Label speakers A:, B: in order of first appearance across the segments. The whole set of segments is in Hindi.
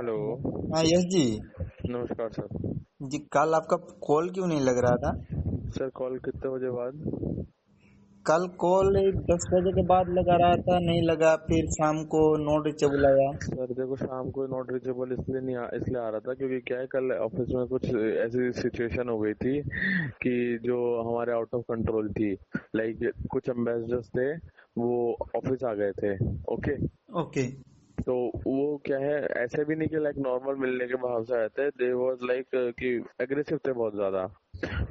A: हेलो।
B: हाँ यश जी।
A: नमस्कार सर।
B: जी कल आपका कॉल क्यों नहीं लग रहा था?
A: सर कॉल कितने बजे बाद?
B: कल कॉल 10 बजे के बाद लगा रहा था, नहीं लगा, फिर शाम को नॉट रीचेबल आया।
A: सर देखो, शाम को नॉट रीचेबल इसलिए आ रहा था क्योंकि क्या है, कल ऑफिस में कुछ ऐसी सिचुएशन हो गई थी कि जो हमारे आउट ऑफ कंट्रोल थी। लाइक कुछ एम्बेसडर्स थे, वो ऑफिस आ गए थे। ओके।
B: ओके।
A: तो वो क्या है, ऐसे भी नहीं कि लाइक नॉर्मल मिलने के भाव से आए थे। दे वाज लाइक कि एग्रेसिव थे बहुत ज्यादा।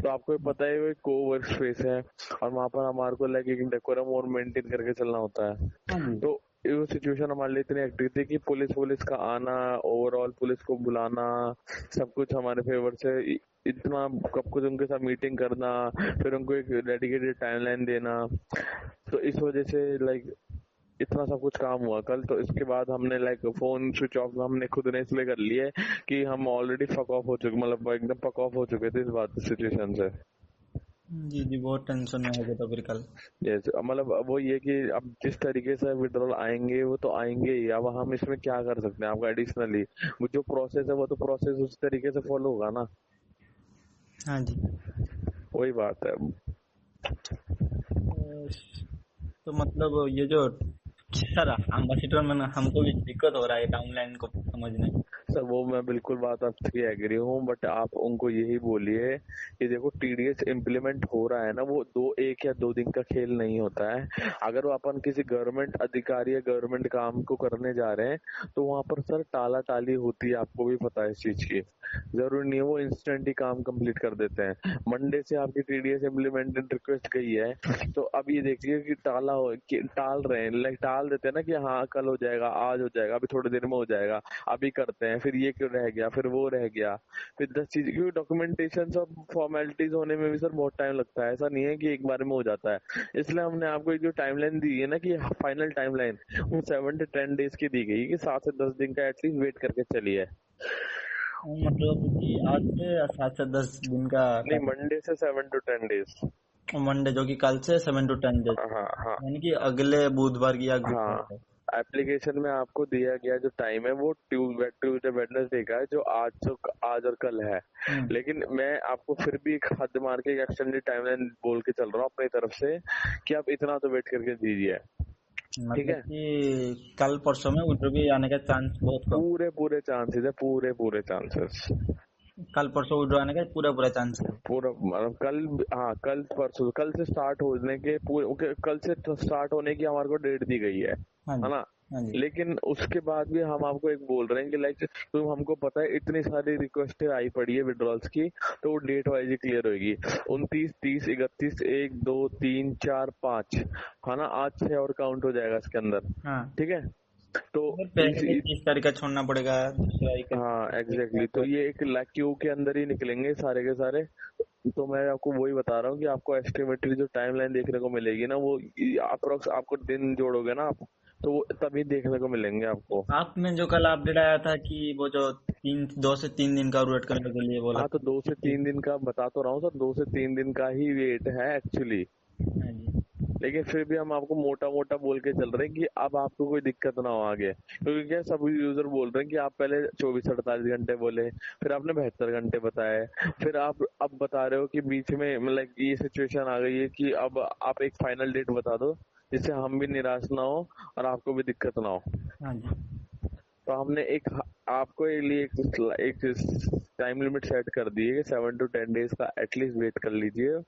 A: तो आपको पता है वो को वर्क स्पेस है और वहां पर हमारे को लाइक एक डेकोरम और मेंटेन करके चलना होता है।
B: हाँ जी।
A: तो वो सिचुएशन हमारे लिए इतनी हेक्टिक थी कि पुलिस का आना, ओवरऑल पुलिस को बुलाना, सब कुछ हमारे फेवर से इतना कब कुछ उनके साथ मीटिंग करना, फिर उनको एक डेडिकेटेड टाइमलाइन देना। तो इस वजह से लाइक इतना सब कुछ काम हुआ कल। तो इसके बाद हमने लाइक फोन स्विच ऑफ हमने खुद ने इसलिए कर लिए कि हम ऑलरेडी फक ऑफ हो चुके, मतलब एकदम पक ऑफ हो चुके थे इस बात सिचुएशन से।
B: जी जी, बहुत टेंशन में हो गया था फिर कल।
A: जैसे मतलब वो ये कि अब जिस तरीके से विड्रॉल आएंगे वो तो आएंगे ही। अब हम इसमें क्या कर सकते हैं? आपका एडिशनली वो जो प्रोसेस है वो तो प्रोसेस उस तरीके से फॉलो होगा ना।
B: हाँ जी।
A: वही बात है।
B: तो मतलब ये जो सर एम्बेसडर में हमको भी दिक्कत हो रहा है टाइमलाइन को समझने में।
A: सर वो मैं बिल्कुल बात आपकी एग्री हूँ, बट आप उनको यही बोलिए कि देखो टीडीएस इम्प्लीमेंट हो रहा है ना, वो एक या दो दिन का खेल नहीं होता है। अगर वो अपन किसी गवर्नमेंट अधिकारी या गवर्नमेंट काम को करने जा रहे हैं तो वहाँ पर सर टाला टाली होती है, आपको भी पता है इस चीज की। जरूरी नहीं है वो इंस्टेंट ही काम कंप्लीट कर देते हैं। मंडे से आपकी टीडीएस इम्प्लीमेंटेड रिक्वेस्ट गई है, तो अब ये देखिए कि टाल रहे हैं, लाइक टाल देते हैं ना कि हाँ कल हो जाएगा, आज हो जाएगा, अभी थोड़ी देर में हो जाएगा, अभी करते हैं, फिर ये क्यों रह गया, फिर वो रह गया, फिर 10 चीज, क्योंकि डॉक्यूमेंटेशन और फॉर्मेलिटीज होने में भी सर बहुत टाइम लगता है। ऐसा नहीं है कि एक बार में हो जाता है। इसलिए हमने आपको एक जो टाइमलाइन दी है ना कि फाइनल टाइमलाइन, वो 7 से 10 डेज की दी गई कि 7 से 10 दिन का एटलीस्ट वेट करके चलिए।
B: मतलब कि आज से 7 से 10 दिन का
A: नहीं, मंडे से 7 to 10 डेज।
B: मंडे जो कि कल से 7 to 10 डेज,
A: हाँ हाँ
B: यानी कि अगले बुधवार की या
A: हाँ।
B: गुरुवार तक।
A: एप्लीकेशन में आपको दिया गया जो टाइम है वो ट्यूजडे वेडनेसडे का है, जो आज और कल है। लेकिन मैं आपको फिर भी एक हद मार के एक एक्सटेंडेड टाइमलाइन बोल के चल रहा हूँ अपनी तरफ से कि आप इतना तो वेट करके दीजिए। ठीक
B: मतलब
A: है।
B: कि कल परसों में विड्रो भी आने का चांस बहुत कम।
A: पूरे पूरे चांसेस है, पूरे पूरे चांसेस।
B: कल परसों विड्रो आने का पूरा पूरा चांस है।
A: पूरा मतलब कल, हाँ कल परसों, कल से स्टार्ट होने के पूरे, कल से स्टार्ट होने की हमारे को डेट दी गई
B: हाँ
A: है
B: जी।
A: ना।
B: हाँ जी।
A: लेकिन उसके बाद भी हम आपको एक बोल रहे हैं कि लाइक तो हमको पता है इतनी सारी रिक्वेस्ट आई पड़ी है विड्रॉल्स की, तो वो डेट वाइज ही क्लियर होगी। 29, 30, 31, 1, 2, 3, 4, 5, है ना। आज 6 और काउंट हो जाएगा इसके अंदर।
B: हाँ,
A: ठीक है। तो
B: और पहले के 30 तारीख का छोड़ना पड़ेगा, दूसरा
A: हाँ
B: 31
A: एग्जैक्टली, तो
B: को।
A: ये एक क्यू के अंदर ही निकलेंगे सारे के सारे। तो मैं आपको वही बता रहा हूँ कि आपको एस्टिमेटेड जो टाइमलाइन देखने को मिलेगी ना, वो अप्रोक्स आपको दिन जोड़ोगे ना आप, तो वो तभी देखने को मिलेंगे आपको।
B: आपने जो कल अपडेट आया था कि वो जो 2 से 3 दिन का वेट करने के लिए बोला
A: हाँ तो
B: था।
A: 2 से 3 दिन का बता तो रहा हूँ सर, 2 से 3 दिन का ही वेट है एक्चुअली।
B: हाँ जी।
A: लेकिन फिर भी हम आपको मोटा मोटा बोल के चल रहे हैं कि अब आपको कोई दिक्कत ना हो आगे, क्योंकि क्या सभी यूजर बोल रहे हैं कि आप पहले 24 से 48 घंटे बोले, फिर आपने 72 घंटे बताए, फिर आप अब बता रहे हो कि बीच में मतलब ये सिचुएशन आ गई है कि अब आप एक फाइनल डेट बता दो जिससे हम भी निराश ना हो और आपको भी दिक्कत ना हो।
B: हाँ जी।
A: तो हमने आपको लिए एक टाइम लिमिट सेट कर दी है कि 7 to 10 डेज का एटलीस्ट वेट कर लीजिए,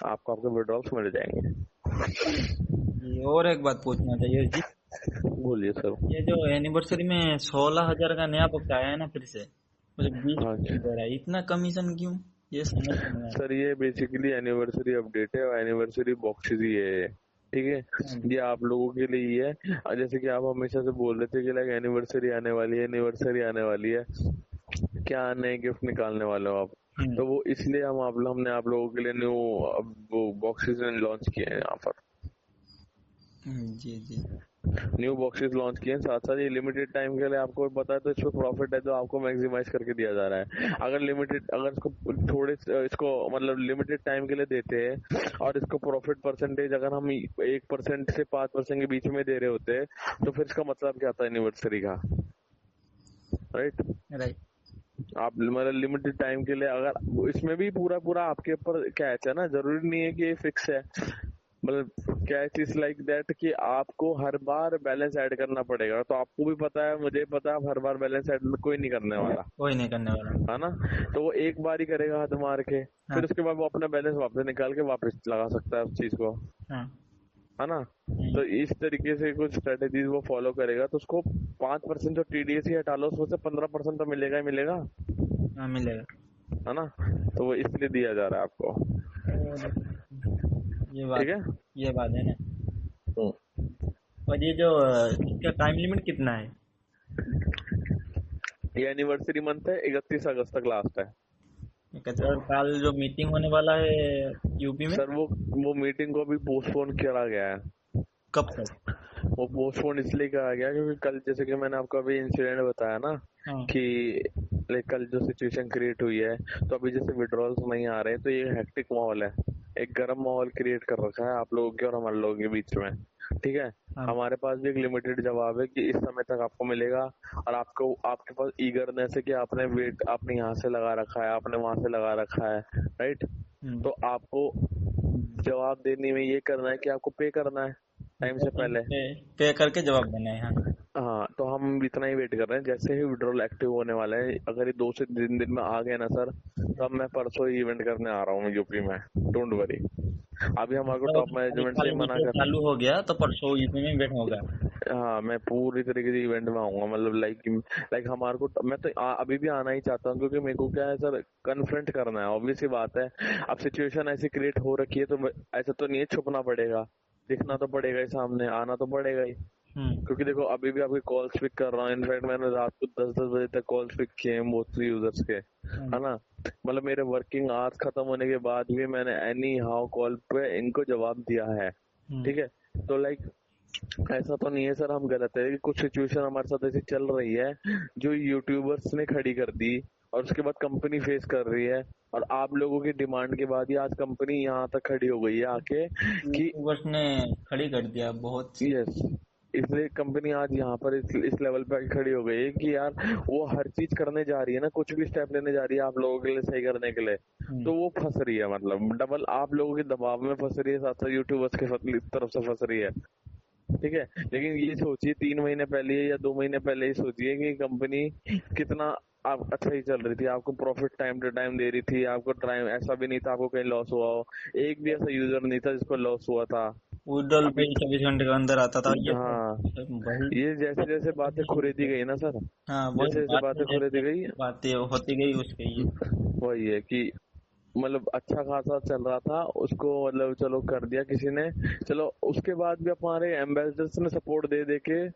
A: आपको आपके विड्रॉल्स मिल जाएंगे।
B: जी, और एक बात पूछना चाहिए जी।
A: बोलिए सर।
B: ये जो एनिवर्सरी में 16,000 का नया बॉक्स आया है ना फिर से, मुझे
A: हाँ
B: 20% दे रहा है, इतना कमीशन क्यों? ये समझ में नहीं आता।
A: सर, ये बेसिकली एनिवर्सरी अपडेट है और एनिवर्सरी बॉक्सेस ही है। ठीक है।
B: हाँ जी।
A: ये आप लोगों के लिए ही है। जैसे कि आप हमेशा से बोल रहे थे कि लाइक एनिवर्सरी आने वाली है, एनिवर्सरी आने वाली है, क्या नए गिफ्ट निकालने वाले हो आप। तो वो इसलिए हमने आप लोगों के लिए न्यू वो बॉक्सेस लॉन्च किए हैं यहाँ पर।
B: जी जी।
A: न्यू बॉक्सेस लॉन्च किए हैं, साथ साथ ये लिमिटेड टाइम के लिए आपको पता है तो इसमें प्रॉफिट है जो आपको मैक्सिमाइज करके दिया जा रहा है। अगर इसको थोड़े इसको मतलब लिमिटेड टाइम के लिए देते हैं और इसको प्रॉफिट परसेंटेज अगर हम 1% से 5% के बीच में दे रहे होते हैं, तो फिर इसका मतलब क्या था एनिवर्सरी का। राइट।
B: राइट।
A: आप मतलब लिमिटेड टाइम के लिए, अगर इसमें भी पूरा पूरा आपके ऊपर कैच है ना, जरूरी नहीं है कि ये फिक्स है। मतलब कैच इज लाइक दैट कि आपको हर बार बैलेंस ऐड करना पड़ेगा। तो आपको भी पता है, मुझे पता है, आप हर बार बैलेंस ऐड कोई नहीं करने वाला,
B: कोई नहीं करने वाला।
A: है ना। तो वो एक बार ही करेगा हाथ मार के,
B: हाँ।
A: फिर उसके बाद वो अपना बैलेंस वापस निकाल के वापस लगा सकता है उस चीज को,
B: हाँ।
A: है ना। तो इस तरीके से कुछ स्ट्रेटेजीज वो फॉलो करेगा तो उसको 5% जो टीडीएस ही हटा लो, उसमें से 15% तो मिलेगा ही मिलेगा,
B: हाँ, मिलेगा।
A: है ना। तो वो इसलिए दिया जा रहा है आपको।
B: और ये
A: ठीक
B: बात
A: है।
B: ये बात है ना।
A: हम्म।
B: और ये जो इसका टाइम लिमिट कितना है?
A: ये एनिवर्सरी मंथ है, 31 अगस्त तक लास्ट है।
B: कहते हैं, और कल जो मीटिंग होने वाला है यूपी में,
A: सर वो मीटिंग को अभी पोस्टपोन करा गया है।
B: कब तक?
A: वो पोस्टपोन इसलिए करा गया क्योंकि कल, जैसे कि मैंने आपको अभी इंसिडेंट बताया ना,
B: हाँ।
A: कि लाइक कल जो सिचुएशन क्रिएट हुई है, तो अभी जैसे विड्रॉल्स नहीं आ रहे, तो ये हेक्टिक माहौल है, एक गर्म माहौल क्रिएट कर रखा है आप लोगों के और हमारे लोगों के बीच में। ठीक है।
B: हाँ।
A: हमारे पास भी एक लिमिटेड जवाब है कि इस समय तक आपको मिलेगा, और आपको, आपके पास ईगरनेस है कि आपने वेट, आपने यहाँ से लगा रखा है, आपने वहां से लगा रखा है, राइट। तो आपको जवाब देने में ये करना है कि आपको पे करना है टाइम से पहले।
B: पे करके जवाब देना है। हाँ।
A: हाँ, तो हम इतना ही वेट कर रहे हैं, जैसे ही विड्रॉल एक्टिव होने वाला है, अगर ये 2 से 3 दिन में आ गए ना सर, तो अब मैं परसों ही इवेंट करने आ रहा हूँ यूपी में, डोंट वरी। अभी हमारे को
B: मतलब
A: टॉप
B: अभी
A: मैनेजमेंट से
B: कल
A: मना
B: मीटर
A: कर,
B: चालू हो गया तो परसों यूपी में इवेंट होगा।
A: हाँ मैं पूरी तरीके से इवेंट में आऊंगा, मतलब लाइक लाइक हमारे को, मैं तो अभी भी आना ही चाहता हूँ, क्योंकि मेरे को क्या है सर, कन्फ्रंट करना है, ऑब्वियस सी बात है। अब सिचुएशन ऐसी क्रिएट हो रखी है, तो ऐसा तो नहीं है छुपना पड़ेगा, दिखना तो पड़ेगा ही सामने, आना तो पड़ेगा ही। क्योंकि देखो अभी भी आपके कॉल्स पिक कर रहा हूँ, इनफैक्ट मैंने रात को 10-10 बजे तक कॉल्स पिक किए हैं मोस्टली यूजर्स के, है ना। मतलब मेरे वर्किंग आवर्स खत्म होने के बाद भी मैंने एनी हाउ कॉल पे इनको जवाब दिया है। ठीक है। तो लाइक ऐसा तो नहीं है सर हम गलत है, कि कुछ सिचुएशन हमारे साथ ऐसी चल रही है जो यूट्यूबर्स ने खड़ी कर दी, और उसके बाद कंपनी फेस कर रही है, और आप लोगों की डिमांड के बाद ही आज कंपनी यहाँ तक खड़ी हो गई है आके कि
B: यूट्यूबर्स ने खड़ी कर दिया बहुत।
A: यस, इसलिए कंपनी आज यहाँ पर इस लेवल पे आके खड़ी हो गई है कि यार वो हर चीज करने जा रही है ना, कुछ भी स्टेप लेने जा रही है आप लोगों के लिए सही करने के लिए, तो वो फंस रही है, मतलब डबल आप लोगों के दबाव में फंस रही है, साथ साथ यूट्यूबर्स के तरफ से फंस रही है। ठीक है। लेकिन ये सोचिए 3 महीने पहले या 2 महीने पहले ही सोचिए कि कंपनी कितना आप अच्छा ही चल रही थी, आपको प्रॉफिट टाइम टू टाइम दे रही थी, आपको टाइम ऐसा भी नहीं था आपको कहीं लॉस हुआ हो, एक भी ऐसा यूजर नहीं था जिसको लॉस हुआ था।
B: विड्रॉल पे
A: अभी
B: 24 घंटे के अंदर आता था ये
A: हाँ,
B: सब वही।
A: ये जैसे जैसे बातें खुरेदी गई ना सर,
B: हाँ, वही
A: जैसे जैसे
B: बातें
A: बातें खुरेदी
B: जैसे
A: गई,
B: बातें होती गई उसके ये।
A: वही है कि मतलब अच्छा खासा चल रहा था उसको, मतलब चलो कर दिया किसी ने, चलो उसके बाद भी हमारे एम्बेसडर्स ने सपोर्ट दे दे के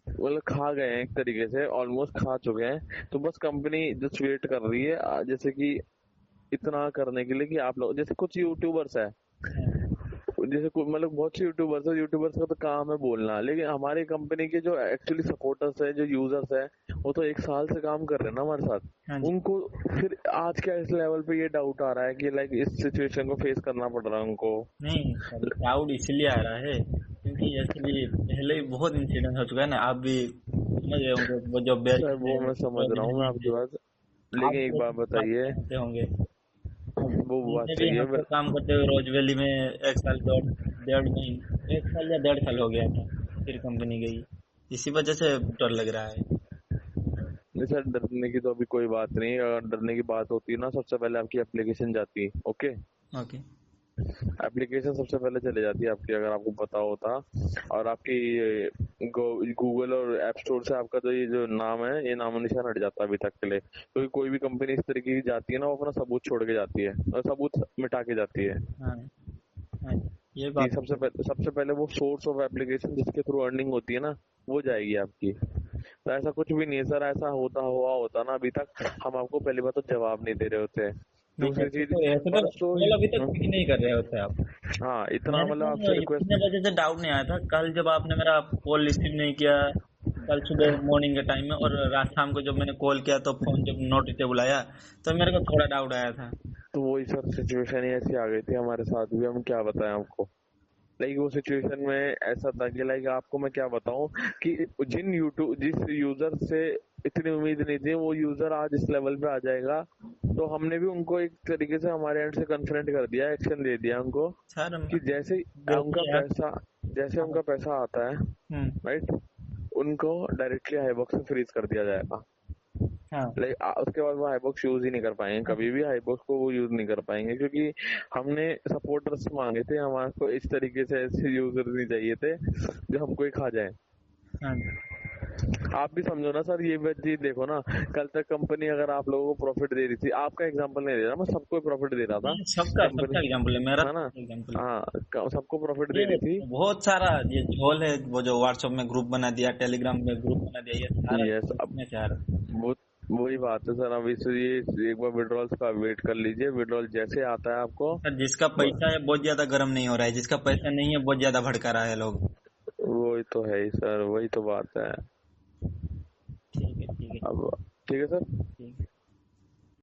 A: मतलब खा गए हैं, एक तरीके से ऑलमोस्ट खा चुके हैं। तो बस कंपनी जस्ट वेट कर रही है, जैसे कि इतना करने के लिए कि आप लोग, जैसे कुछ यूट्यूबर्स है, जैसे मतलब बहुत से यूट्यूबर्स का तो काम है बोलना, लेकिन हमारी कंपनी के जो एक्चुअली सपोर्टर्स है, जो यूजर्स है, वो तो 1 साल से काम कर रहे हैं ना हमारे साथ,
B: हाँ जी।
A: उनको फिर आज क्या इस लेवल पे ये डाउट आ रहा है कि लाइक इस सिचुएशन को फेस करना पड़ रहा है उनको।
B: नहीं सर, क्राउड इसलिए आ रहा है क्योंकि ऐसे भी पहले ही बहुत इंसिडेंट हो चुका है ना। आप भी समझ रहे होंगे वो जो बेस्ट
A: सर वो मैं समझ रहा हूँ मैं आपकी बात,
B: आप
A: लेकिन एक
B: भी
A: बात
B: बात
A: बताइए,
B: जानते होंगे।
A: वो बात
B: हमने भी
A: सही
B: यहाँ
A: है
B: पर काम करते हुए रोज वैली में 1 साल, 1 साल या 1.5 साल हो गया था। फिर कंपनी गई, इसी वजह से डर लग रहा है।
A: नहीं सर, डरने की तो अभी कोई बात नहीं, अगर डरने की बात होती है ना, सबसे पहले आपकी एप्लीकेशन जाती है, ओके।
B: ओके।
A: एप्लीकेशन सबसे पहले चले जाती है आपकी, अगर आपको पता होता, और आपकी गूगल और ऐप स्टोर से आपका जो ये जो नाम है, ये नामो निशान हट जाता है अभी तक के लिए, क्योंकि कोई भी कंपनी इस तरीके की जाती है ना, वो अपना सबूत छोड़ के जाती है और सबूत मिटा के जाती है।
B: हाँ। हाँ, ये
A: कि
B: बात तो है।
A: सबसे पहले वो सोर्स ऑफ एप्लीकेशन जिसके थ्रू अर्निंग होती है ना, वो जाएगी आपकी। तो ऐसा कुछ भी नहीं है सर, ऐसा होता ना अभी तक, हम आपको पहली बात तो जवाब नहीं दे रहे होते।
B: नहीं,
A: दूसरी
B: ऐसे
A: चीज,
B: तो ऐसे तो
A: परसों ही,
B: कॉल अभी तक पिक नहीं कर रहे होते आप।
A: हाँ इतना
B: मैंने
A: मतलब
B: कहा
A: आपसे
B: इतने
A: रिक्वेस्ट,
B: बजे से डाउट नहीं आया था कल जब आपने मेरा कॉल रिसीव नहीं किया। कल सुबह मॉर्निंग के टाइम में और रात शाम को जब मैंने कॉल किया तो फोन जब नॉट रीचेबल आया तो मेरे को थोड़ा डाउट आया था।
A: तो वही सर सिचुएशन ही ऐसी आ गई थी हमारे साथ भी, हम क्या बताएं आपको। लाइक वो सिचुएशन में ऐसा था कि लाइक आपको मैं क्या बताऊं कि जिस यूजर से इतनी उम्मीद नहीं थी, वो यूजर आज इस लेवल पे आ जाएगा। तो हमने भी उनको एक तरीके से हमारे एंड से कन्फ्रंट कर दिया, एक्शन दे दिया उनको
B: सर
A: कि जैसे
B: जो
A: उनका
B: भी है।
A: पैसा जैसे उनका पैसा आता है, राइट, उनको डायरेक्टली हाईबॉक्स में फ्रीज कर दिया जाएगा।
B: हाँ
A: लाइक उसके बाद वो हाईबॉक्स यूज ही नहीं कर पाएंगे, कभी भी हाईबॉक्स को वो यूज नहीं कर पाएंगे, क्योंकि हमने सपोर्टर्स मांगे थे, हमारे को इस तरीके से ऐसे यूजर नहीं चाहिए थे जो हमको ही खा जाए।
B: हाँ
A: आप भी समझो ना सर, ये बात जी देखो ना, कल तक कंपनी अगर आप लोगों को प्रॉफिट दे रही थी, आपका एग्जांपल नहीं दे रहा मैं, सबको प्रॉफिट दे रहा था
B: सबका
A: कंपनी,
B: सबका एग्जाम्पल है, मेरा
A: है ना।
B: एग्जाम्पल।
A: हाँ, सबको प्रॉफिट दे
B: ये
A: रही थी।
B: बहुत सारा ये झोल है, वो जो व्हाट्सएप में ग्रुप बना दिया, टेलीग्राम में ग्रुप बना दिया, ये सारा
A: यस, अब
B: इसमें से आ रहा है।
A: वो वही बात है सर। अब इस ये एक बार विड्रॉल्स का वेट कर लीजिए, विड्रॉल जैसे आता है आपको।
B: सर जिसका पैसा है बहुत ज्यादा गर्म नहीं हो रहा है, जिसका पैसा नहीं है बहुत ज्यादा भड़का रहा है लोग।
A: वही तो है ही सर, वही तो बात है।
B: ठीक है ठीक है
A: अब ठीक है सर।
B: ठीक है।